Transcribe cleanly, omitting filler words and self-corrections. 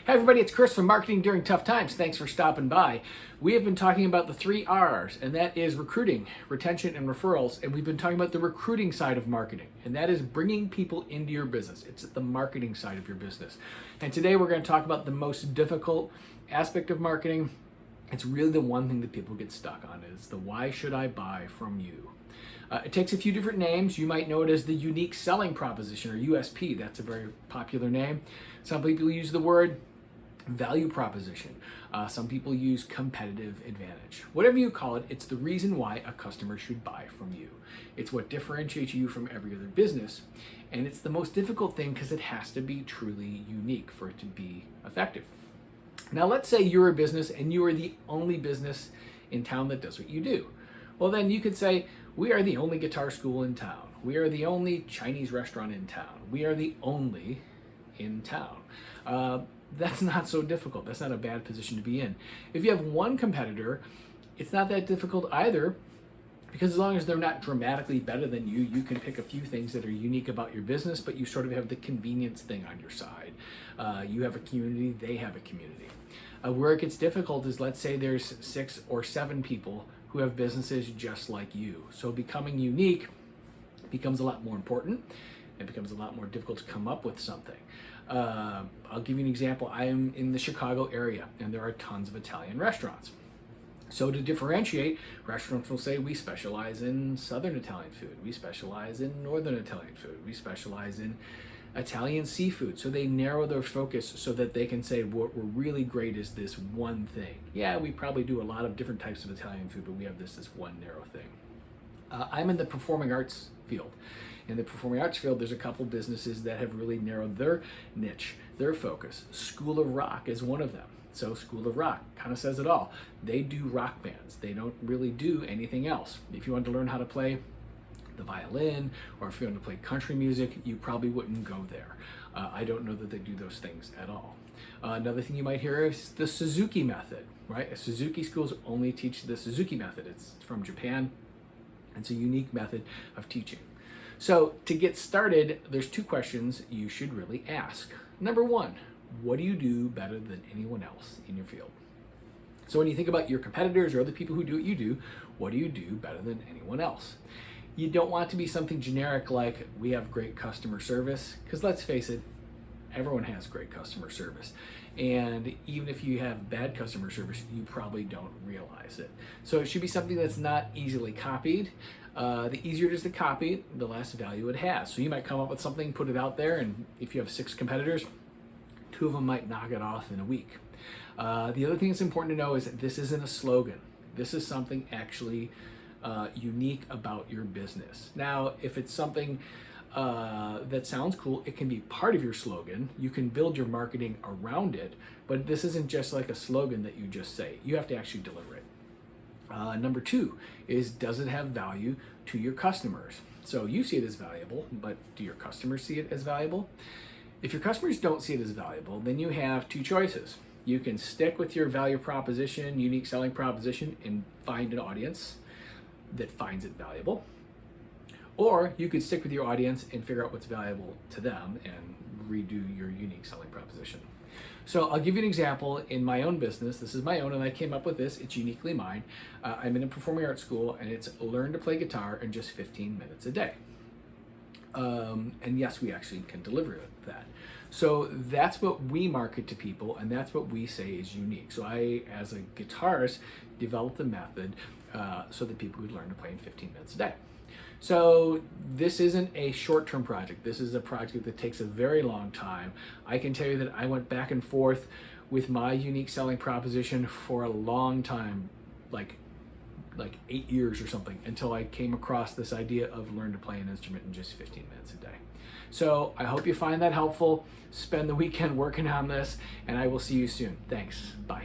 Hey everybody, it's Chris from Marketing During Tough Times. Thanks for stopping by. We have been talking about the 3 R's, and that is recruiting, retention, and referrals. And we've been talking about the recruiting side of marketing, and that is bringing people into your business. It's the marketing side of your business. And today we're going to talk about the most difficult aspect of marketing. It's really the one thing that people get stuck on is the why should I buy from you? It takes a few different names. You might know it as the unique selling proposition, or USP. That's a very popular name. Some people use the word value proposition. Some people use competitive advantage. Whatever you call it, it's the reason why a customer should buy from you. It's what differentiates you from every other business. And it's the most difficult thing because it has to be truly unique for it to be effective. Now, let's say you're a business and you are the only business in town that does what you do. Well, then you could say, we are the only guitar school in town. We are the only Chinese restaurant in town. We are the only in town. That's not so difficult. That's not a bad position to be in. If you have one competitor, it's not that difficult either, because as long as they're not dramatically better than you, you can pick a few things that are unique about your business, but you sort of have the convenience thing on your side. You have a community, they have a community. Where it gets difficult is, let's say there's 6 or 7 people who have businesses just like you. So becoming unique becomes a lot more important. It becomes a lot more difficult to come up with something. I'll give you an example. I am in the Chicago area, and there are tons of Italian restaurants. So to differentiate, restaurants will say, we specialize in Southern Italian food. We specialize in Northern Italian food. We specialize in Italian seafood. So they narrow their focus so that they can say, what we're really great is this one thing. Yeah, we probably do a lot of different types of Italian food, but we have this one narrow thing. I'm in the performing arts field. In the performing arts field, there's a couple businesses that have really narrowed their niche, their focus. School of Rock is one of them. So School of Rock kind of says it all. They do rock bands. They don't really do anything else. If you want to learn how to play the violin, or if you want to play country music, you probably wouldn't go there. I don't know that they do those things at all. Another thing you might hear is the Suzuki method, right? Suzuki schools only teach the Suzuki method. It's from Japan. It's a unique method of teaching. So to get started, there's 2 questions you should really ask. Number 1, what do you do better than anyone else in your field? So when you think about your competitors or other people who do what you do, what do you do better than anyone else? You don't want to be something generic like, we have great customer service, because let's face it, everyone has great customer service. And even if you have bad customer service, you probably don't realize it. So it should be something that's not easily copied. The easier it is to copy, the less value it has. So you might come up with something, put it out there, and if you have 6 competitors, 2 of them might knock it off in a week. The other thing that's important to know is that this isn't a slogan. This is something actually unique about your business. Now, if it's something that sounds cool, it can be part of your slogan. You can build your marketing around it, but this isn't just like a slogan that you just say. You have to actually deliver it. Number 2 is, does it have value to your customers? So you see it as valuable, but do your customers see it as valuable? If your customers don't see it as valuable, then you have 2 choices. You can stick with your value proposition, unique selling proposition, and find an audience that finds it valuable. Or you could stick with your audience and figure out what's valuable to them and redo your unique selling proposition. So I'll give you an example in my own business. This is my own, and I came up with this. It's uniquely mine. I'm in a performing arts school, and it's learn to play guitar in just 15 minutes a day. And yes, we actually can deliver that. So that's what we market to people, and that's what we say is unique. So I, as a guitarist, developed a method so that people could learn to play in 15 minutes a day. So this isn't a short-term project. This is a project that takes a very long time. I can tell you that I went back and forth with my unique selling proposition for a long time, like 8 years or something, until I came across this idea of learn to play an instrument in just 15 minutes a day. So I hope you find that helpful. Spend the weekend working on this, and I will see you soon. Thanks. Bye.